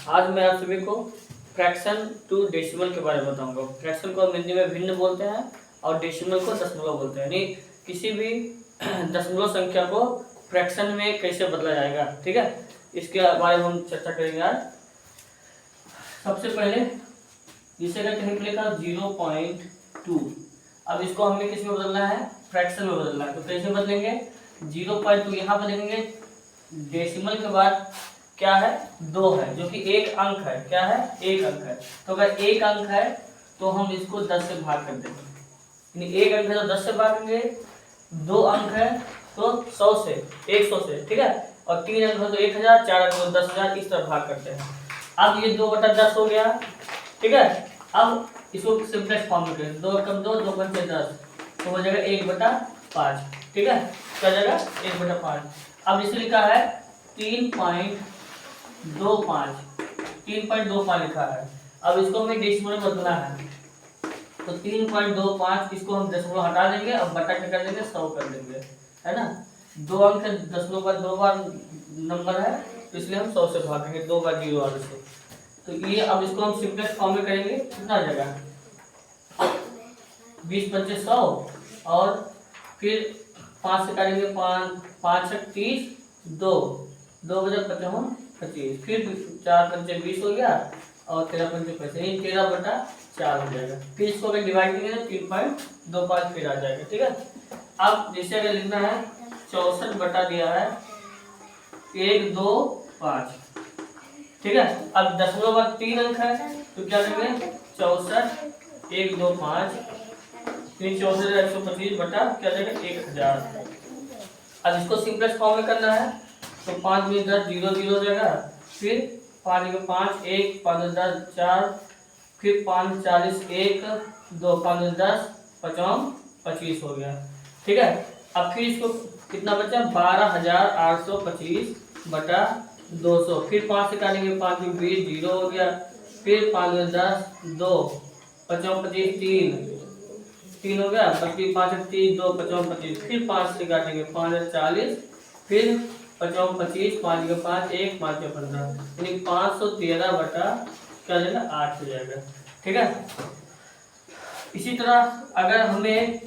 आज मैं आप सभी को फ्रैक्शन टू डेसिमल के बारे में बताऊंगा। फ्रैक्शन को हम हिंदी में भिन्न बोलते हैं और डेसिमल को दशमलव बोलते हैं, यानी किसी भी दशमलव संख्या को फ्रैक्शन में कैसे बदला जाएगा। ठीक है, इसके बारे में हम चर्चा करेंगे आज। सबसे पहले जिसे कहते हैं लिखा 0.2। अब इसको हमें किस में बदलना है? फ्रैक्शन में बदलना है। तो कैसे बदलेंगे? 0.2 यहाँ बदलेंगे। डेसिमल के बाद क्या है? 2 है, जो कि एक अंक है। क्या है? एक अंक है। तो अगर एक अंक है तो हम इसको 10 से भाग कर देंगे, यानी एक अंक है तो 10 से भागेंगे, 2 अंक है तो 100 से, 100 से। ठीक है, और 3 अंक है तो 1000, 4 अंक तो 10,000, इस तरह भाग करते हैं। अब ये 2/10 हो गया। ठीक है, अब इसको सिंपलेस्ट फॉर्म में करें। 2 कम 2, 2 पंचे 10, तो हो जाएगा 1/5। ठीक है, क्या जाएगा? 1/5। अब इसे लिखा है 3.25 लिखा है। अब इसको हमें डेसिमल में बदलना है, तो 3.25 इसको हम दशमलव हटा देंगे, अब बटा क्या कर देंगे? 100 कर देंगे, है ना। 2 अंक है, दशमलव पर 2 बार नंबर है, तो इसलिए हम 100 से भागेंगे, 2 बार 0 वाले से। तो ये अब इसको हम सिंपलेस्ट फॉर्म में करेंगे। कितना आ जाएगा? 20 पंचे 100, और फिर 5 से काटेंगे, 5 से 30, 2 बजे 25, फिर 4 पंचे 20 हो गया, और 13 पंचे 25, 13/4 हो जाएगा। फिर इसको अगर डिवाइड करेंगे तो 3.25 फिर आ जाएगा। ठीक है, अब जैसे अगर लिखना है 64 बटा दिया है 125। ठीक है, अब दशमलव बाद 3 अंक है तो क्या करेंगे? 64 125, 125 बटा क्या जाएगा? 1000। अब इसको सिंपलेस्ट फॉर्म में करना है, तो 5 में 10 0 0 हो जाएगा, फिर 5 में 5 1, 5 में 10 4, फिर 5 40 1 2, 5 में 10 5 25 हो गया। ठीक है, अब फिर इसको कितना बचा? 12,825 बटा 200, फिर 5 से काटेंगे, 5 में 20 0 हो गया, फिर 5 में 10 2, 5 25 3 हो गया, 25 5 30 2, 5 25, फिर 5 से काटेंगे, 5 40, फिर 5 25, 5 के 5 1, 5 के 15, यानी 513 बटा क्या जाएगा? 8 हो जाएगा। ठीक है, इसी तरह अगर हमें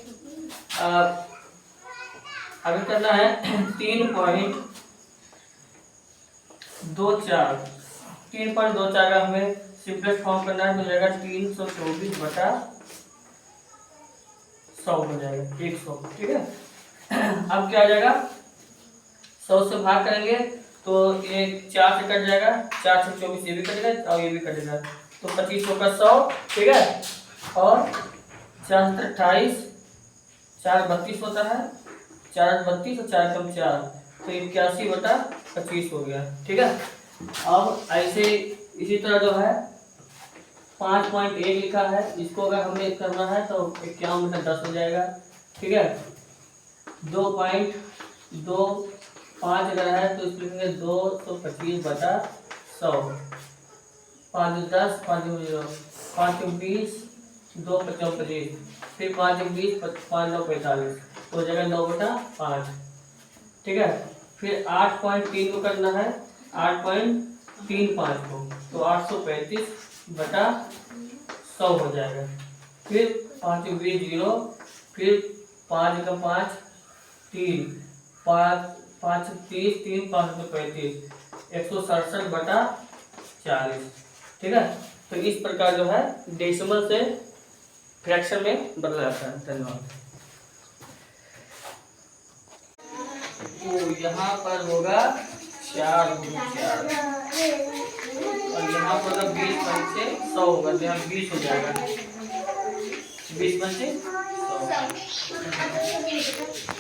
अगर करना है 3.24 का हमें सिंपलेस्ट फॉर्म करना है, तो जाएगा 324 बटा 100 हो जाएगा, 100। ठीक है, अब क्या आ जाएगा? 100 से भाग करेंगे तो ये 4 से कट जाएगा, 4 से 24 ये भी कटेगा और ये भी कटेगा, तो 25 होगा 100। ठीक है, और 4 से 28, 4 32 होता है, 4 32 और 4 कम 4, तो 81 बटा 25 हो गया। ठीक है, अब ऐसे इसी तरह जो है 5.1 लिखा है, इसको अगर हमें करना है तो 51 बटा 10 हो जाएगा। ठीक है, 2.25 अगर है तो इसको लिखेंगे 225 बटा 100, 5 10 5 0, 5 20 2 25, फिर 5 20 5 9 45, तो हो जाएगा 9/5। ठीक है, फिर 8.3 को करना है, 8.35 को, तो 835 बटा 100 हो जाएगा। फिर 5 20 0, फिर 5 का 5 3, 5 5 30 3 5 35, 167 बटा 40। ठीक है, तो इस प्रकार जो है डेसिमल से फ्रैक्शन में बदला जाता है। धन्यवाद। तो यहाँ पर होगा 4 × 4, और यहाँ पर होगा 20 पंचे 100 होगा, तो यहाँ 20 हो जाएगा, 20 पंचे 100।